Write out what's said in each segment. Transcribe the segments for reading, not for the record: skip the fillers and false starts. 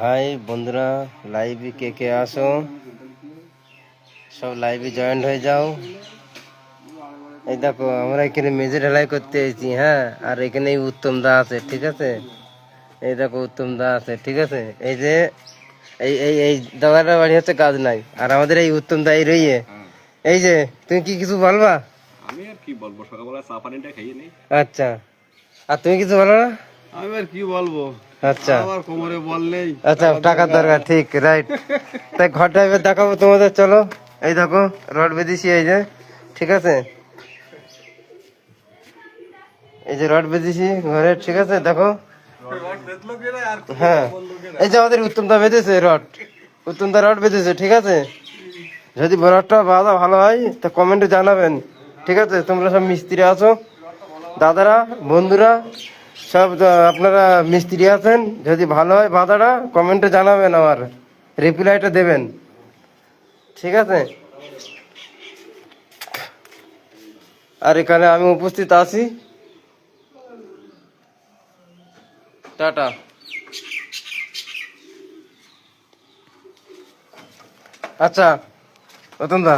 High বন্ধুরা, লাইভে কে কে আসো, সব লাইভে জয়েন্ট হয়ে যাও। এই দেখো আমরা এখানে মেঝে ঢালাই করতে এসেছি, হ্যাঁ। আর এখানে উত্তম দা আছে, ঠিক আছে। এই দেখো উত্তম দা আছে, ঠিক আছে। এই যে এই এই এই দাদার বাড়ি হচ্ছে কাজ নাই, আর আমাদের এই উত্তম দা এই রইয়ে। এই যে তুমি কি কিছু বলবা? আমি আর কি বলবো, সকালবেলা চা পানিটা খাইয়ে নেই। আচ্ছা, আর তুমি কিছু বলো না? আমি আর কি বলবো, আচ্ছা আমার কোমরে বল নেই। আচ্ছা, টাকার দরকার, ঠিক, রাইট। তাই ঘরটা এবার দেখাবো তোমাদের, চলো। এই দেখো রড বেঁধেছি, এই যে, ঠিক আছে। এই যে রড বেঁধেছি ঘরে, ঠিক আছে, দেখো। হ্যাঁ, এই যে আমাদের উত্তমদা বেঁধেছে রড, উত্তমদা রড বেঁধেছে, ঠিক আছে। যদি রডটা বাঁধা ভালো হয় তা কমেন্টে জানাবেন, ঠিক আছে। তোমরা সব মিস্ত্রি আছো, দাদারা, বন্ধুরা, সব আপনারা মিস্ত্রি আছেন। যদি ভালো হয় বাঁধাটা কমেন্টে জানাবেন, আমার রিপ্লাইটা দেবেন, ঠিক আছে। আর এখানে আমি উপস্থিত আছি। টাটা। আচ্ছা প্রথম দা,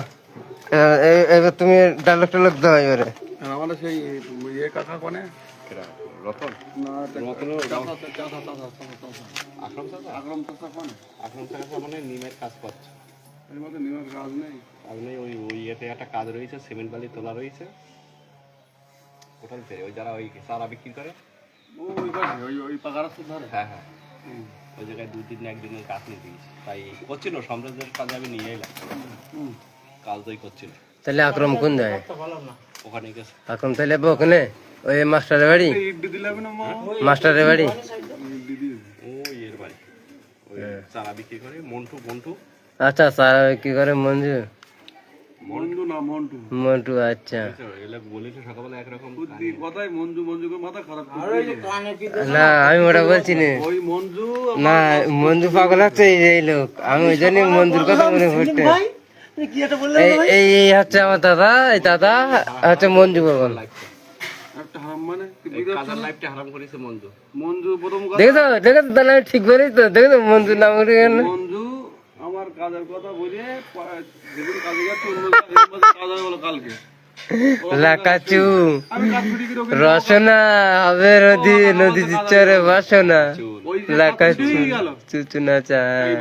এবার তুমি ডায়লগ টায়লগ দাও এবারে। আমাদের সেই ইয়ে কাকা কোনে রতন না আকরম চাচা কোনে? আকরম চাচা মানে নিমের কাজ করছে। এর মধ্যে নিমের কাজ নেই, কাজ নেই। ওই ইয়েতে একটা কাজ রয়েছে, সিমেন্ট বালি তোলা রয়েছে ওটার ফেরে। ওই যারা ওই চারা বিক্রি করে ওই পাকা রাস্তা ধরে, হ্যাঁ হ্যাঁ, ওই জায়গায় 2-3 একদিনের কাজ নিয়ে দিয়েছি। তাই করছিল সাম্রাজ্যের কাজে আমি নিয়ে এলাম, কাজ তো করছিল। তাহলে আকরম কোন যায়? ওখানে গেছে আকরম তাহলে ওখানে ওই মাস্টারের বাড়ি, মাস্টারের বাড়ি, ওই এর বাড়ি, ওই চারা বিক্রি করে মন্টু। মন্টু, আচ্ছা, স্যার কি করে? মঞ্জু, মন্টু না মন্টু, মন্টু, আচ্ছা। এগুলো বলেছে সকালবেলা একরকম কথাই মঞ্জু মঞ্জু করে মাথা খারাপ। না আমি ওটা বলছি না, ওই মঞ্জু না মঞ্জু পাগল আছে এই লোক, আমি ওই জন্য মঞ্জুর কথা মনে পড়তে। এই এই হচ্ছে আমার দাদা, এই দাদা হচ্ছে মঞ্জু পাগল। দেখেছো দেখেছো, তাহলে আমি ঠিক বলেছি তো, দেখেছো মঞ্জুর নাম উঠে গেল। মঞ্জু আমার কাজের কথা বলে যেদিন কাজে যাচ্ছে কাজ হলো কালকে লাকাচু রসনা হবে, নদী নদী চিচ্চরে বাসনা, লাকাচু চুচু না চায়।